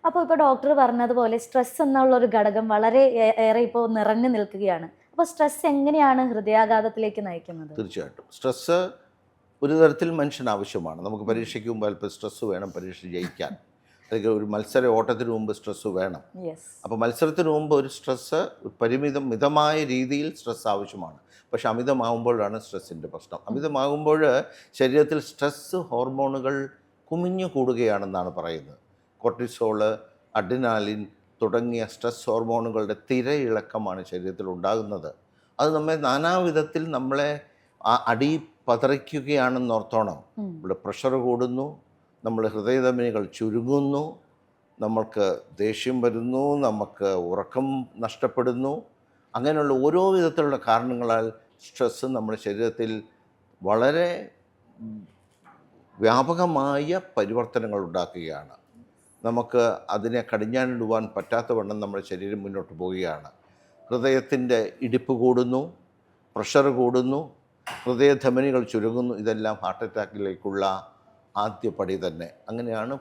അപ്പോൾ ഇപ്പോൾ ഡോക്ടർ പറഞ്ഞതുപോലെ സ്ട്രെസ് എന്നുള്ള ഒരു ഘടകം വളരെ ഏറെ ഇപ്പോൾ നിറഞ്ഞു നിൽക്കുകയാണ്. അപ്പോൾ സ്ട്രെസ് എങ്ങനെയാണ് ഹൃദയാഘാതത്തിലേക്ക് നയിക്കുന്നത്? തീർച്ചയായിട്ടും സ്ട്രെസ്സ് ഒരു തരത്തിൽ മനുഷ്യന് ആവശ്യമാണ്. നമുക്ക് പരീക്ഷയ്ക്ക് മുമ്പ് അല്പം സ്ട്രെസ്സ് വേണം പരീക്ഷ ജയിക്കാൻ, അല്ലെങ്കിൽ ഒരു മത്സര ഓട്ടത്തിന് മുമ്പ് സ്ട്രെസ്സ് വേണം. യെസ്. അപ്പോൾ മത്സരത്തിന് മുമ്പ് ഒരു സ്ട്രെസ്സ് മിതമായ രീതിയിൽ സ്ട്രെസ്സ് ആവശ്യമാണ്. പക്ഷെ അമിതമാകുമ്പോഴാണ് സ്ട്രെസ്സിൻ്റെ പ്രശ്നം. അമിതമാകുമ്പോൾ ശരീരത്തിൽ സ്ട്രെസ്സ് ഹോർമോണുകൾ കുമിഞ്ഞു കൂടുകയാണെന്നാണ് പറയുന്നത്. കോർട്ടിസോള്, അഡ്രിനാലിൻ തുടങ്ങിയ സ്ട്രെസ് ഹോർമോണുകളുടെ തിരയിളക്കമാണ് ശരീരത്തിൽ ഉണ്ടാകുന്നത്. അത് നമ്മെ നാനാവിധത്തിൽ നമ്മളെ പതറിക്കുകയാണെന്ന് ഓർത്തോണം. നമ്മുടെ പ്രഷർ കൂടുന്നു, നമ്മൾ ഹൃദയധമനികൾ ചുരുങ്ങുന്നു, നമ്മൾക്ക് ദേഷ്യം വരുന്നു, നമുക്ക് ഉറക്കം നഷ്ടപ്പെടുന്നു. അങ്ങനെയുള്ള ഓരോ വിധത്തിലുള്ള കാരണങ്ങളാൽ സ്ട്രെസ്സ് നമ്മുടെ ശരീരത്തിൽ വളരെ വ്യാപകമായ പരിവർത്തനങ്ങൾ ഉണ്ടാക്കുകയാണ്. നമുക്ക് അതിനെ കടിഞ്ഞാണിടുവാൻ പറ്റാത്തവണ്ണം നമ്മുടെ ശരീരം മുന്നോട്ട് പോവുകയാണ്. ഹൃദയത്തിൻ്റെ ഇടിപ്പ് കൂടുന്നു, പ്രഷർ കൂടുന്നു, ഹൃദയധമനികൾ ചുരുങ്ങുന്നു. ഇതെല്ലാം ഹാർട്ട് അറ്റാക്കിലേക്കുള്ള ആദ്യ പടി തന്നെ. അങ്ങനെയാണ്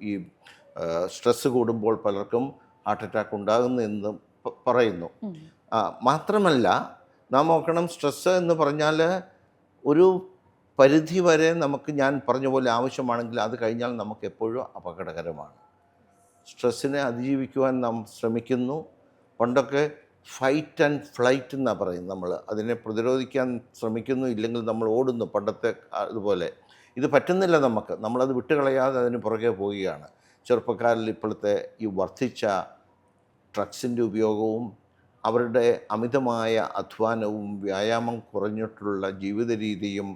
ഈ സ്ട്രെസ്സ് കൂടുമ്പോൾ പലർക്കും ഹാർട്ട് അറ്റാക്ക് ഉണ്ടാകുന്നു എന്ന് പറയുന്നു. മാത്രമല്ല നാം നോക്കണം, സ്ട്രെസ്സ് എന്ന് പറഞ്ഞാൽ ഒരു പരിധി വരെ നമുക്ക് ഞാൻ പറഞ്ഞ പോലെ ആവശ്യമാണെങ്കിൽ അത് കഴിഞ്ഞാൽ നമുക്ക് എപ്പോഴും അപകടകരമാണ്. സ്ട്രെസ്സിനെ അതിജീവിക്കുവാൻ നാം ശ്രമിക്കുന്നു. പണ്ടൊക്കെ ഫൈറ്റ് ആൻഡ് ഫ്ലൈറ്റ് എന്നാണ് പറയുന്നത്. നമ്മൾ അതിനെ പ്രതിരോധിക്കാൻ ശ്രമിക്കുന്നു, ഇല്ലെങ്കിൽ നമ്മൾ ഓടുന്നു പണ്ടത്തെ അതുപോലെ. ഇത് പറ്റുന്നില്ല നമുക്ക്. നമ്മളത് വിട്ടുകളയാതെ അതിന് പുറകെ പോവുകയാണ്. ചെറുപ്പക്കാരിൽ ഇപ്പോഴത്തെ ഈ വർദ്ധിച്ച ഡ്രഗ്സിൻ്റെ ഉപയോഗവും അവരുടെ അമിതമായ അധ്വാനവും വ്യായാമം കുറഞ്ഞിട്ടുള്ള ജീവിത രീതിയും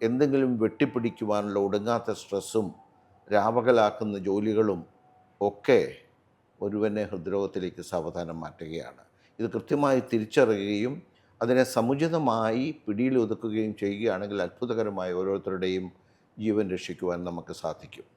എന്തെങ്കിലും വെട്ടിപ്പിടിക്കുവാനുള്ള ഒടുങ്ങാത്ത സ്ട്രെസ്സും രാപകലാക്കുന്ന ജോലികളും ഒക്കെ ഒരുവനെ ഹൃദ്രോഗത്തിലേക്ക് സാവധാനം മാറ്റുകയാണ്. ഇത് കൃത്യമായി തിരിച്ചറിയുകയും അതിനെ സമുചിതമായി പിടിയിലൊതുക്കുകയും ചെയ്യുകയാണെങ്കിൽ അത്ഭുതകരമായ ഓരോരുത്തരുടെയും ജീവൻ രക്ഷിക്കുവാൻ നമുക്ക് സാധിക്കും.